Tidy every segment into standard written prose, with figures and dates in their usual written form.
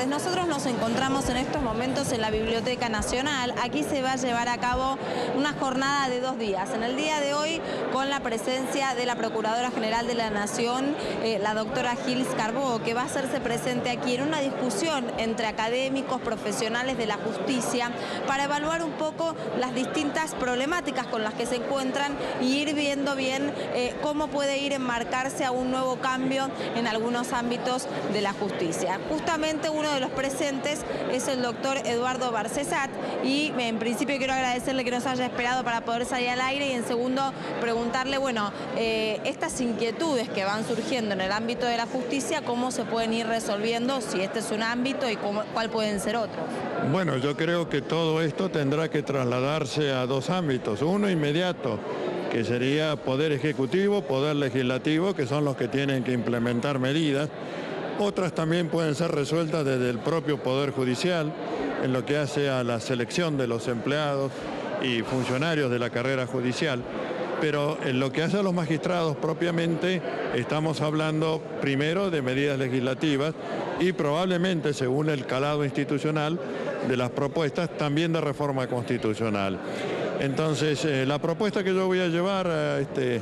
Nosotros nos encontramos en estos momentos en la Biblioteca Nacional. Aquí se va a llevar a cabo una jornada de 2 días. En el día de hoy, con la presencia de la Procuradora General de la Nación, la doctora Gils Carbó, que va a hacerse presente aquí en una discusión entre académicos, profesionales de la justicia, para evaluar un poco las distintas problemáticas con las que se encuentran y ir viendo bien cómo puede ir enmarcarse a un nuevo cambio en algunos ámbitos de la justicia. Justamente uno de los presentes es el doctor Eduardo Barcesat y en principio quiero agradecerle que nos haya esperado para poder salir al aire y en segundo preguntarle, bueno, estas inquietudes que van surgiendo en el ámbito de la justicia, ¿cómo se pueden ir resolviendo? Si este es un ámbito y cuál pueden ser otros. Bueno, yo creo que todo esto tendrá que trasladarse a 2 ámbitos. Uno inmediato, que sería Poder Ejecutivo, Poder Legislativo, que son los que tienen que implementar medidas. Otras también pueden ser resueltas desde el propio Poder Judicial, en lo que hace a la selección de los empleados y funcionarios de la carrera judicial. Pero en lo que hace a los magistrados propiamente, estamos hablando primero de medidas legislativas y probablemente, según el calado institucional de las propuestas, también de reforma constitucional. Entonces, la propuesta que yo voy a llevar a este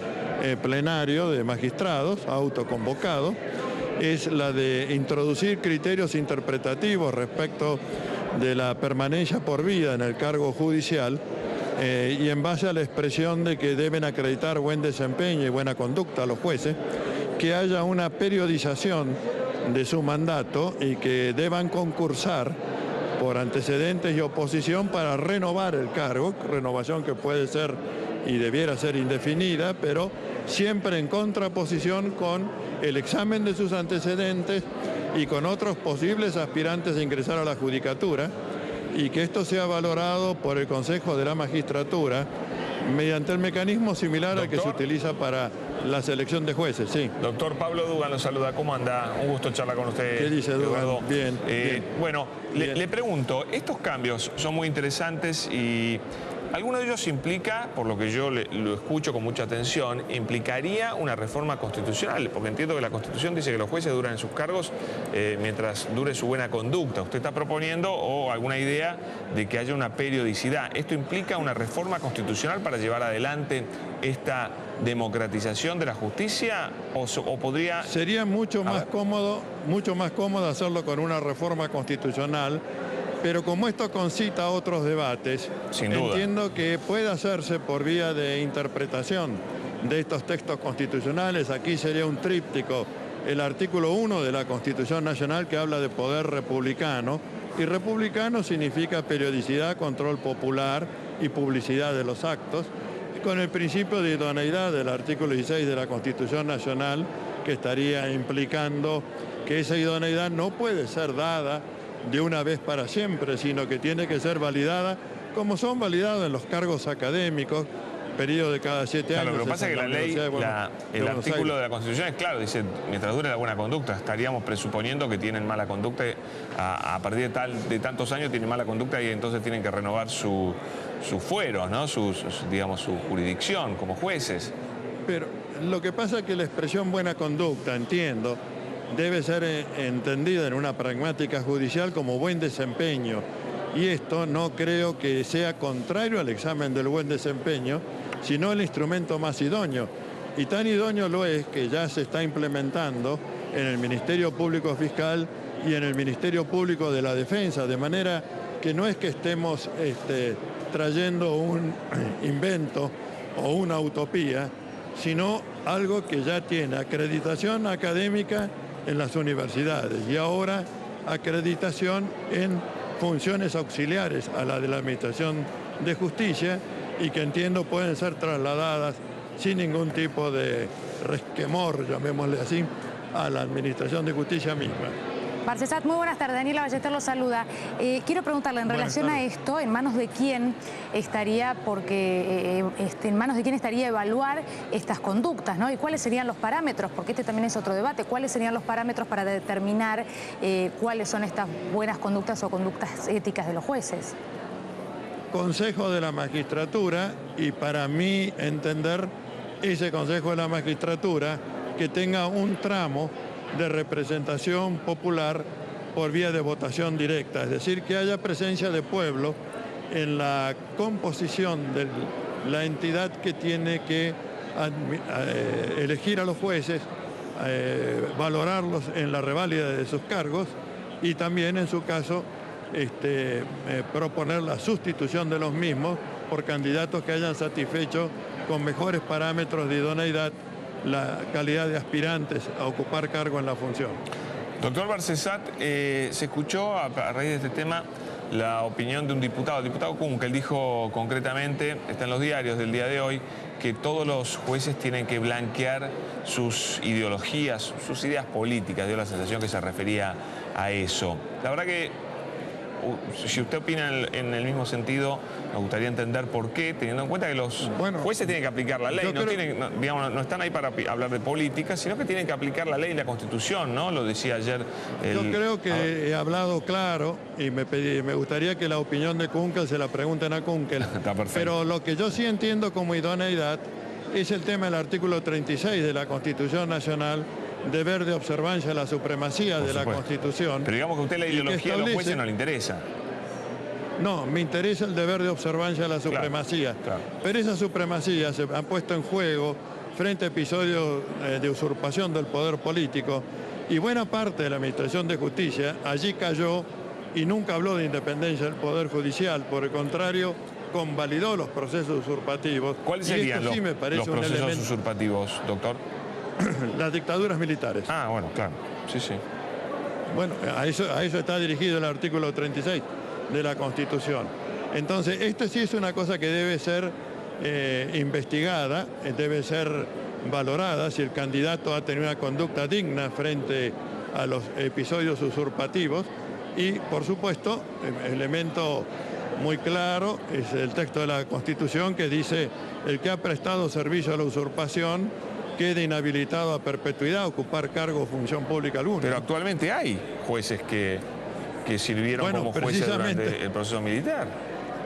plenario de magistrados autoconvocado es la de introducir criterios interpretativos respecto de la permanencia por vida en el cargo judicial y en base a la expresión de que deben acreditar buen desempeño y buena conducta a los jueces, que haya una periodización de su mandato y que deban concursar por antecedentes y oposición para renovar el cargo, renovación que puede ser y debiera ser indefinida, pero siempre en contraposición con el examen de sus antecedentes y con otros posibles aspirantes a ingresar a la judicatura, y que esto sea valorado por el Consejo de la Magistratura mediante el mecanismo similar al que se utiliza para la selección de jueces. Sí. Doctor Pablo Dugan lo saluda. ¿Cómo anda? Un gusto charlar con usted. ¿Qué dice Dugan? Bien, bien. Bueno, bien. Le pregunto, estos cambios son muy interesantes y alguno de ellos implica, por lo que yo lo escucho con mucha atención, implicaría una reforma constitucional, porque entiendo que la Constitución dice que los jueces duran en sus cargos mientras dure su buena conducta. ¿Usted está proponiendo o alguna idea de que haya una periodicidad? ¿Esto implica una reforma constitucional para llevar adelante esta democratización de la justicia o podría...? Sería mucho más cómodo hacerlo con una reforma constitucional. Pero como esto concita otros debates, entiendo que puede hacerse por vía de interpretación de estos textos constitucionales. Aquí sería un tríptico, el artículo 1 de la Constitución Nacional, que habla de poder republicano, y republicano significa periodicidad, control popular y publicidad de los actos, con el principio de idoneidad del artículo 16 de la Constitución Nacional, que estaría implicando que esa idoneidad no puede ser dada de una vez para siempre, sino que tiene que ser validada como son validados en los cargos académicos, periodo de cada 7 años. Claro, lo que pasa es que la ley, el artículo de la Constitución es claro, dice, mientras dure la buena conducta. Estaríamos presuponiendo que tienen mala conducta, a partir de tantos años tienen mala conducta y entonces tienen que renovar su fuero, ¿no? Digamos, su jurisdicción como jueces. Pero lo que pasa es que la expresión buena conducta, entiendo, debe ser entendida en una pragmática judicial como buen desempeño. Y esto no creo que sea contrario al examen del buen desempeño, sino el instrumento más idóneo. Y tan idóneo lo es que ya se está implementando en el Ministerio Público Fiscal y en el Ministerio Público de la Defensa, de manera que no es que estemos trayendo un invento o una utopía, sino algo que ya tiene acreditación académica en las universidades y ahora acreditación en funciones auxiliares a la de la Administración de Justicia y que entiendo pueden ser trasladadas sin ningún tipo de resquemor, llamémosle así, a la Administración de Justicia misma. Barcesat, muy buenas tardes. Daniela Ballester lo saluda. Quiero preguntarle, en relación a esto, ¿en manos de quién estaría, en manos de quién estaría evaluar estas conductas, ¿no? ¿Y cuáles serían los parámetros? Porque este también es otro debate. ¿Cuáles serían los parámetros para determinar cuáles son estas buenas conductas o conductas éticas de los jueces? Consejo de la Magistratura, y para mí entender, ese Consejo de la Magistratura que tenga un tramo de representación popular por vía de votación directa, es decir, que haya presencia de pueblo en la composición de la entidad que tiene que elegir a los jueces, valorarlos en la reválida de sus cargos y también, en su caso, proponer la sustitución de los mismos por candidatos que hayan satisfecho con mejores parámetros de idoneidad la calidad de aspirantes a ocupar cargo en la función. Doctor Barcesat, se escuchó a raíz de este tema la opinión de un diputado, el diputado Kunkel. Él dijo concretamente, está en los diarios del día de hoy, que todos los jueces tienen que blanquear sus ideologías, sus ideas políticas. Dio la sensación que se refería a eso. La verdad que, si usted opina en el mismo sentido, me gustaría entender por qué, teniendo en cuenta que los jueces tienen que aplicar la ley, no están ahí para hablar de política, sino que tienen que aplicar la ley y la Constitución, ¿no? Lo decía ayer Yo creo que he hablado claro y me gustaría que la opinión de Kunkel se la pregunten a Kunkel. Está perfecto. Pero lo que yo sí entiendo como idoneidad es el tema del artículo 36 de la Constitución Nacional, deber de observancia de la supremacía de la Constitución. Pero digamos que a usted la ideología de los jueces no le interesa. No, me interesa el deber de observancia de la supremacía. Claro. Pero esa supremacía se ha puesto en juego frente a episodios de usurpación del poder político, y buena parte de la Administración de Justicia allí cayó y nunca habló de independencia del Poder Judicial. Por el contrario, convalidó los procesos usurpativos. ¿Cuáles serían sí me parece los procesos usurpativos, doctor? Las dictaduras militares. Ah, bueno, claro. Sí, sí. Bueno, a eso está dirigido el artículo 36 de la Constitución. Entonces, esto sí es una cosa que debe ser investigada, debe ser valorada si el candidato ha tenido una conducta digna frente a los episodios usurpativos. Y, por supuesto, elemento muy claro es el texto de la Constitución que dice: el que ha prestado servicio a la usurpación quede inhabilitado a perpetuidad a ocupar cargo o función pública alguna. Pero actualmente hay jueces que sirvieron como jueces durante el proceso militar,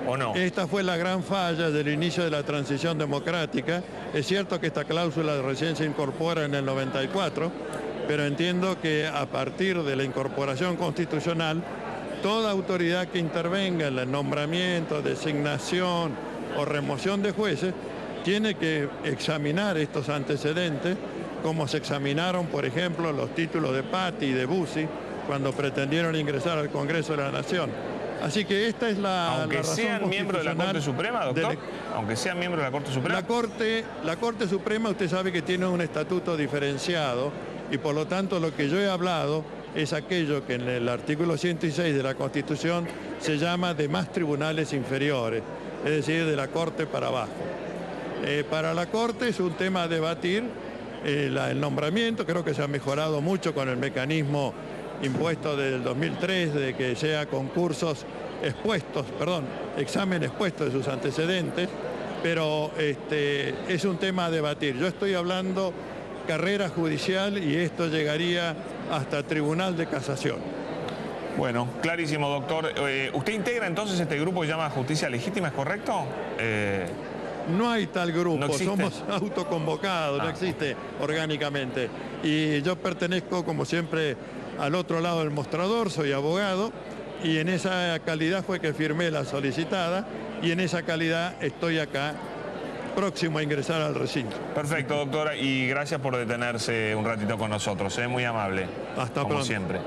¿o no? Esta fue la gran falla del inicio de la transición democrática. Es cierto que esta cláusula recién se incorpora en el 94, pero entiendo que a partir de la incorporación constitucional, toda autoridad que intervenga en el nombramiento, designación o remoción de jueces tiene que examinar estos antecedentes, como se examinaron, por ejemplo, los títulos de Patti y de Bussi cuando pretendieron ingresar al Congreso de la Nación. Así que esta es aunque sean miembros de la Corte Suprema, doctor, aunque sean miembros de la Corte Suprema. La Corte Suprema, usted sabe que tiene un estatuto diferenciado, y por lo tanto lo que yo he hablado es aquello que en el artículo 106 de la Constitución se llama demás tribunales inferiores, es decir, de la Corte para abajo. Para la Corte es un tema a debatir el nombramiento. Creo que se ha mejorado mucho con el mecanismo impuesto del 2003 de que sea examen expuesto de sus antecedentes, pero es un tema a debatir. Yo estoy hablando carrera judicial y esto llegaría hasta Tribunal de Casación. Bueno, clarísimo, doctor. ¿Usted integra entonces este grupo que se llama Justicia Legítima, es correcto? No hay tal grupo, ¿No existe? Somos autoconvocados, no existe orgánicamente. Y yo pertenezco, como siempre, al otro lado del mostrador, soy abogado, y en esa calidad fue que firmé la solicitada, y en esa calidad estoy acá, próximo a ingresar al recinto. Perfecto, doctora, y gracias por detenerse un ratito con nosotros, muy amable. Hasta como pronto. siempre.